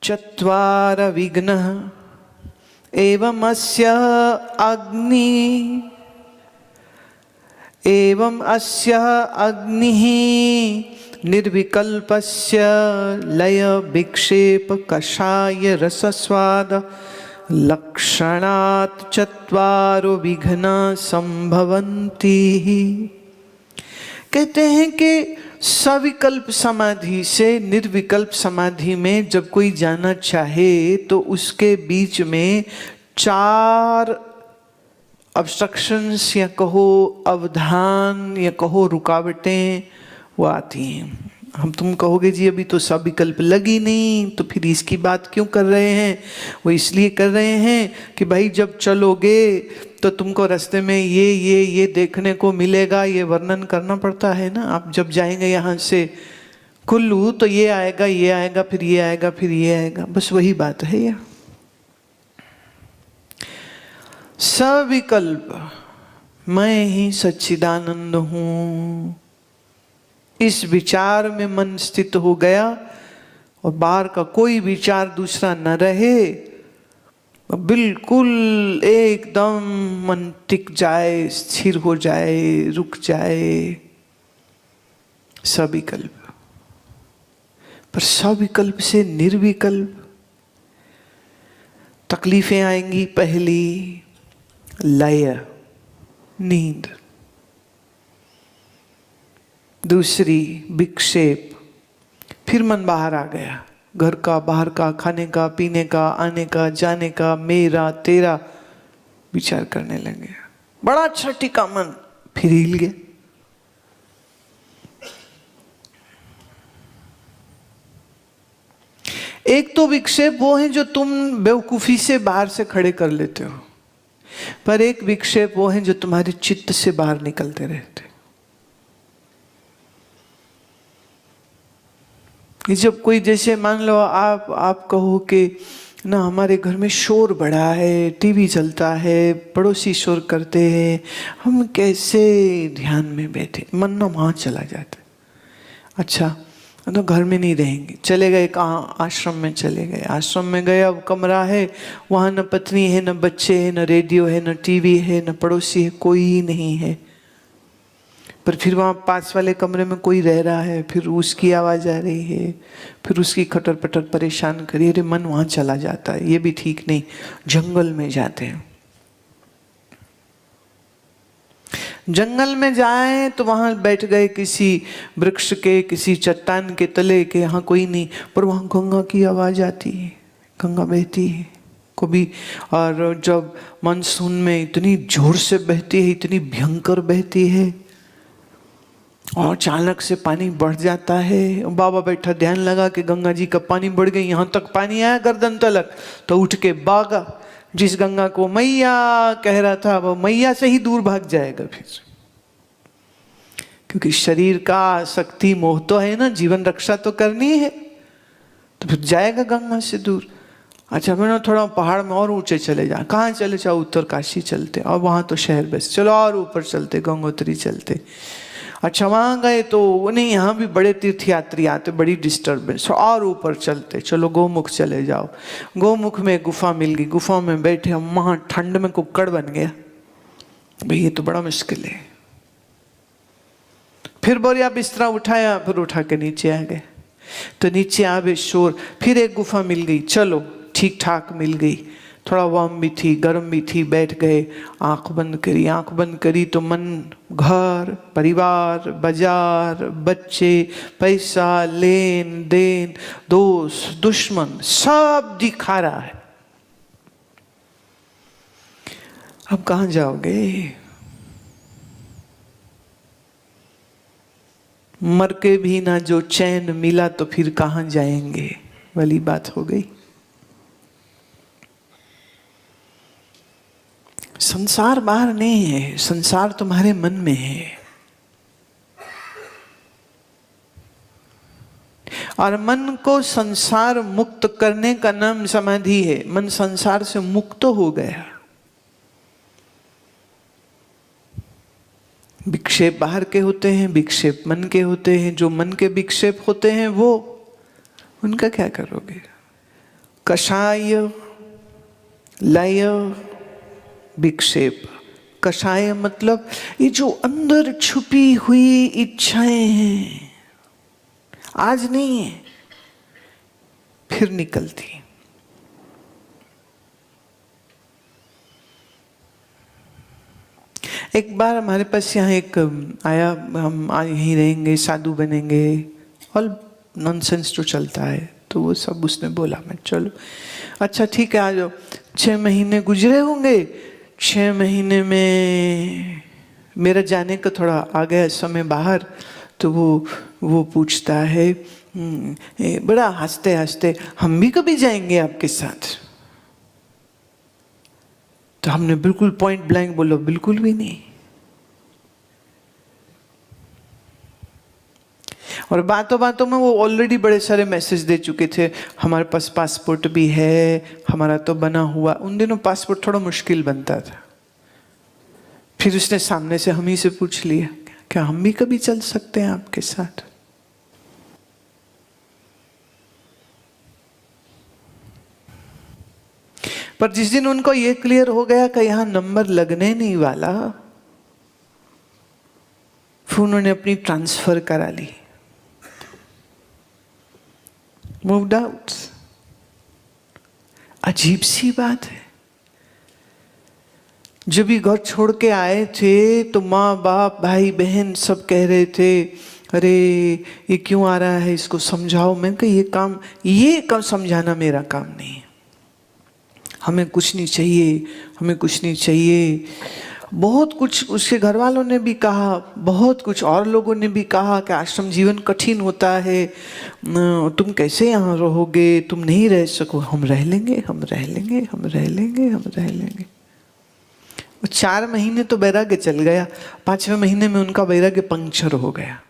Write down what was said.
चत्वार विघ्नः एवं अस्य अग्निः निर्विकल्पस्य लय विक्षेप कषाय रसस्वाद लक्षणात् चत्वारो विघ्न संभवन्ति। कहते हैं कि सविकल्प समाधि से निर्विकल्प समाधि में जब कोई जाना चाहे तो उसके बीच में 4 ऑब्स्ट्रक्शंस या कहो अवधान या कहो रुकावटें वो आती हैं। हम तुम कहोगे जी अभी तो सविकल्प लगी नहीं, तो फिर इसकी बात क्यों कर रहे हैं? वो इसलिए कर रहे हैं कि भाई जब चलोगे तो तुमको रास्ते में ये देखने को मिलेगा, ये वर्णन करना पड़ता है ना। आप जब जाएंगे यहाँ से कुल्लू तो ये आएगा फिर ये आएगा फिर ये आएगा, बस वही बात है। यह सविकल्प मैं ही सच्चिदानंद हूँ, इस विचार में मन स्थित हो गया और बाहर का कोई विचार दूसरा न रहे, बिल्कुल एकदम मन टिक जाए, स्थिर हो जाए, रुक जाए। सविकल्प। पर सविकल्प से निर्विकल्प तकलीफें आएंगी। पहली लय, नींद। दूसरी विक्षेप, फिर मन बाहर आ गया, घर का बाहर का, खाने का पीने का, आने का जाने का, मेरा तेरा विचार करने लगे। बड़ा अच्छा टिका मन, फिर हिल गया। एक तो विक्षेप वो है जो तुम बेवकूफी से बाहर से खड़े कर लेते हो, पर एक विक्षेप वो है जो तुम्हारे चित्त से बाहर निकलते रहते। जब कोई जैसे मान लो आप कहो कि ना हमारे घर में शोर बड़ा है, टीवी चलता है, पड़ोसी शोर करते हैं, हम कैसे ध्यान में बैठे, मन ना वहाँ चला जाता है। अच्छा तो घर में नहीं रहेंगे, चले गए कहाँ? आश्रम में चले गए। आश्रम में गए, अब कमरा है, वहाँ न पत्नी है, न बच्चे हैं, न रेडियो है, न टीवी है, न पड़ोसी है, कोई नहीं है। पर फिर वहाँ पास वाले कमरे में कोई रह रहा है, फिर उसकी आवाज़ आ रही है, फिर उसकी खटर पटर परेशान करिए, अरे मन वहाँ चला जाता है। ये भी ठीक नहीं। जंगल में जाते हैं, जंगल में जाएं तो वहाँ बैठ गए किसी वृक्ष के, किसी चट्टान के तले के, यहाँ कोई नहीं, पर वहाँ गंगा की आवाज़ आती है, गंगा बहती है कभी। और जब मानसून में इतनी जोर से बहती है, इतनी भयंकर बहती है, और अचानक से पानी बढ़ जाता है। बाबा बैठा ध्यान लगा कि गंगा जी का पानी बढ़ गई, यहाँ तक पानी आया गर्दन तलक, तो उठ के भागा। जिस गंगा को मैया कह रहा था वो मैया से ही दूर भाग जाएगा फिर, क्योंकि शरीर का शक्ति मोह तो है ना, जीवन रक्षा तो करनी है, तो फिर जाएगा गंगा से दूर। अच्छा मैंने थोड़ा पहाड़ में और ऊंचे चले जा। कहाँ चले जाओ? उत्तर काशी चलते, और वहाँ तो शहर बस, चलो और ऊपर चलते, गंगोत्री चलते। अच्छा वहाँ गए तो नहीं, यहाँ भी बड़े तीर्थयात्री आते, बड़ी डिस्टर्बेंस, और ऊपर चलते, चलो गोमुख चले जाओ। गोमुख में गुफा मिल गई, गुफा में बैठे हम, वहाँ ठंड में कुक्कड़ बन गया। भाई ये तो बड़ा मुश्किल है। फिर बोरिया बिस्तरा उठाया, फिर उठा के नीचे आ गए, तो नीचे आ गए शोर। फिर एक गुफा मिल गई, चलो ठीक ठाक मिल गई, थोड़ा वार्म भी थी, गर्म भी थी, बैठ गए। आंख बंद करी तो मन घर परिवार, बाजार, बच्चे, पैसा, लेन देन, दोस्त दुश्मन सब दिखा रहा है। अब कहाँ जाओगे? मर के भी ना जो चैन मिला तो फिर कहाँ जाएंगे वाली बात हो गई। संसार बाहर नहीं है, संसार तुम्हारे मन में है। और मन को संसार मुक्त करने का नाम समाधि है। मन संसार से मुक्त हो गया। विक्षेप बाहर के होते हैं, विक्षेप मन के होते हैं। जो मन के विक्षेप होते हैं वो, उनका क्या करोगे? कषाय लय विक्षेप। कषाय मतलब ये जो अंदर छुपी हुई इच्छाएं हैं, आज नहीं है फिर निकलती। एक बार हमारे पास यहाँ एक आया, हम यहीं रहेंगे, साधु बनेंगे, ऑल नॉनसेंस जो चलता है, तो वो सब उसने बोला। मैं चलो अच्छा ठीक है आ जाओ। 6 महीने गुजरे होंगे, 6 महीने में मेरा जाने का थोड़ा आ गया समय बाहर, तो वो पूछता है बड़ा हंसते हंसते, हम भी कभी जाएंगे आपके साथ? तो हमने बिल्कुल पॉइंट ब्लैंक बोला, बिल्कुल भी नहीं। और बातों बातों में वो ऑलरेडी बड़े सारे मैसेज दे चुके थे, हमारे पास पासपोर्ट भी है, हमारा तो बना हुआ। उन दिनों पासपोर्ट थोड़ा मुश्किल बनता था। फिर उसने सामने से हम ही से पूछ लिया, क्या हम भी कभी चल सकते हैं आपके साथ? पर जिस दिन उनको ये क्लियर हो गया कि यहां नंबर लगने नहीं वाला, फिर उन्होंने अपनी ट्रांसफर करा ली, मूव्ड आउट। अजीब सी बात है। जब भी घर छोड़ के आए थे तो माँ बाप भाई बहन सब कह रहे थे, अरे ये क्यों आ रहा है, इसको समझाओ। मैं कहा ये काम समझाना मेरा काम नहीं है, हमें कुछ नहीं चाहिए, हमें कुछ नहीं चाहिए। बहुत कुछ उसके घर वालों ने भी कहा, बहुत कुछ और लोगों ने भी कहा कि आश्रम जीवन कठिन होता है, तुम कैसे यहाँ रहोगे, तुम नहीं रह सको। हम रह लेंगे, हम रह लेंगे, हम रह लेंगे, हम रह लेंगे। 4 महीने तो वैराग्य चल गया, 5वें महीने में उनका वैराग्य पंक्चर हो गया।